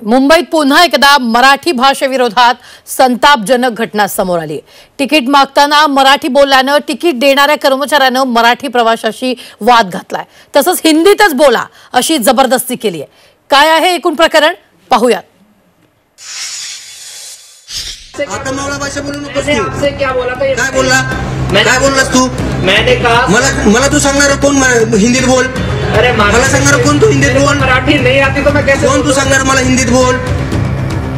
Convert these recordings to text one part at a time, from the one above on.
मुंबईत पुन्हा एकदा मराठी भाषेविरोधात संतापजनक घटना समोर आली। तिकीट मागताना मराठी बोलल्यानं तिकीट देणाऱ्या कर्मचाऱ्यानं मराठी प्रवाशाशी वाद घातलाय। तसंच हिंदीतच बोला अशी जबरदस्ती केली आहे। काय आहे एकूण प्रकरण पाहूयात। भाषा बोलू नकोस तू। आपसे क्या बोला था? काय बोलला? काय बोललास तू? मैंने कहा मला तू सांगणार कोण हिंदीत बोल? अरे मला सांगणार कोण तू हिंदीत बोल? मराठी नहीं आती तो मैं कैसे? कोण तू सांगणार मला हिंदीत बोल?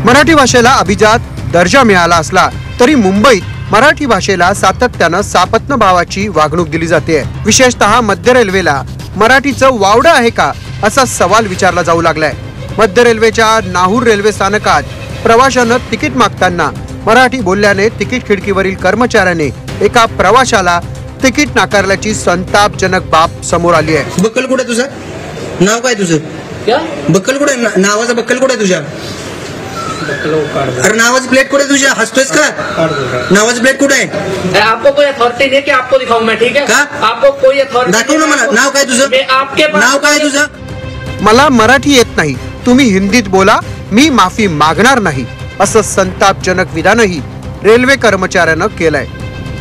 मराठी भाषेला अभिजात दर्जा मिळाला असला तरी मुंबईत मराठी भाषेला सातत्यानं सापत्न भावाची वागणूक दिली जाते। विशेषतः मध्य रेल्वेला मराठीचं वावडं आहे का असा सवाल विचारला जाऊ लागलाय। मध्य रेल्वेच्या नाहूर रेल्वे स्थानकात प्रवाशानं तिकीट मागताना मराठी बोलल्याने तिकीट खिडकीवरील कर्मचाऱ्याने एका प्रवाशाला तिकीट नाकारल्याची संतापजनक बाब समोर आली आहे। बक्कल कुठे तुझं? नाव काय तुझं? क्या बक्कल कुठे? नावाचा बक्कल कुठे तुझ्या? अरे नावाची प्लेट कुठे तुझ्या? हसतोयस का? नावाची प्लेट कुठे आहे? आपको कोई अथॉरिटी नहीं कि आपको दिखाऊं मैं, ठीक है? आपको कोई अथॉरिटी दाखव ना मला। नाव काय तुझं? आपके नाव काय तुझं? मला मराठी येत नाही, तुम्ही हिंदीत बोला, मी माफी मागणार नाही असं संतापजनक विधानही रेल्वे कर्मचाऱ्यानं केलंय।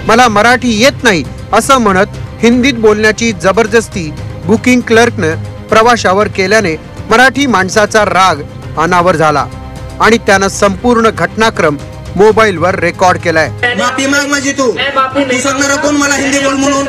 मला मराठी येत नाही असं म्हणत हिंदीत बोलण्याची जबरदस्ती बुकिंग क्लर्कनं प्रवाशावर केल्याने मराठी माणसाचा राग अनावर झाला आणि त्यानं संपूर्ण घटनाक्रम मोबाईलवर रेकॉर्ड केलाय। माफी माग माझी तू सांगणार कोण मला हिंदी बोल म्हणून?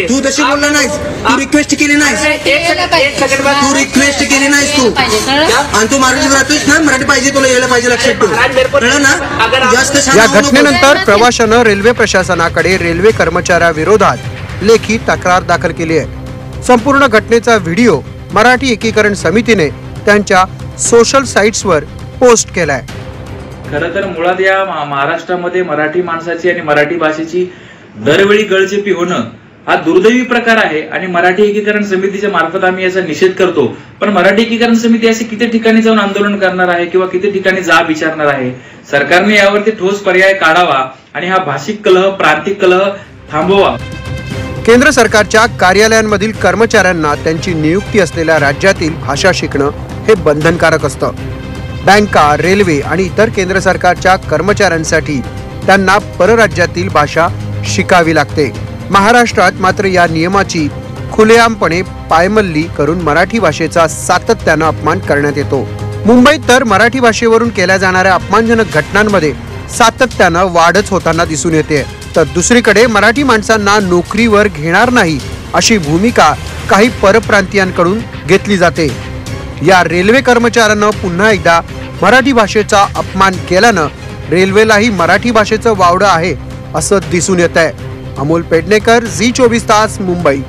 तू तशी बोलला नाहीस, तू रिक्वेस्ट केली नाहीस, तू रिक्वेस्ट केली नाहीस तू। आणि तू मराठीत राहतोस ना, मराठी पाहिजे तुला, यायला पाहिजे, लक्षात ठेव, कळलं ना? जास्त या घटनेनंतर प्रवाशानं रेल्वे प्रशासनाकडे रेल्वे कर्मचाऱ्याविरोधात लेखी तक्रार दाखल केली आहे। संपूर्ण घटनेचा व्हिडिओ मराठी एकीकरण समितीने त्यांच्या सोशल साइट्सवर पोस्ट केलाय। खरं तर मुळात या महाराष्ट्रामध्ये मराठी माणसाची आणि मराठी भाषेची दरवेळी गळचेपी होणं हा दुर्दैवी प्रकार आहे आणि मराठी एकीकरण समितीच्या मार्फत आम्ही याचा निषेध करतो। पण मराठी एकीकरण समिती असे किती ठिकाणी जाऊन आंदोलन करणार आहे किंवा किती ठिकाणी जाब विचारणार आहे? सरकारने यावरती ठोस पर्याय काढावा आणि हा भाषिक कलह, प्रांतिक कलह थांबवा। केंद्र सरकारच्या कार्यालयांमधील कर्मचाऱ्यांना त्यांची नियुक्ती असलेल्या राज्यातील भाषा शिकणं हे बंधनकारक असतं। बँका, रेल्वे आणि इतर केंद्र सरकारच्या कर्मचाऱ्यांसाठी त्यांना परराज्यातील भाषा शिकावी लागते। महाराष्ट्रात मात्र या नियमाची खुलेआमपणे पायमल्ली करून मराठी भाषेचा सातत्यानं अपमान करण्यात येतो। मुंबईत तर मराठी भाषेवरून केल्या जाणाऱ्या अपमानजनक घटनांमध्ये सातत्यानं वाढच होताना दिसून येते, तर दुसरीकडे मराठी माणसांना नोकरीवर घेणार नाही अशी भूमिका काही परप्रांतीयांकडून घेतली जाते। या रेल्वे कर्मचाऱ्यांना पुन्हा एकदा मराठी भाषेचा अपमान केल्यानं रेल्वेलाही मराठी भाषेचं वावडं आहे असं दिसून येत आहे। अमोल पेडणेकर, झी 24 तास, मुंबई।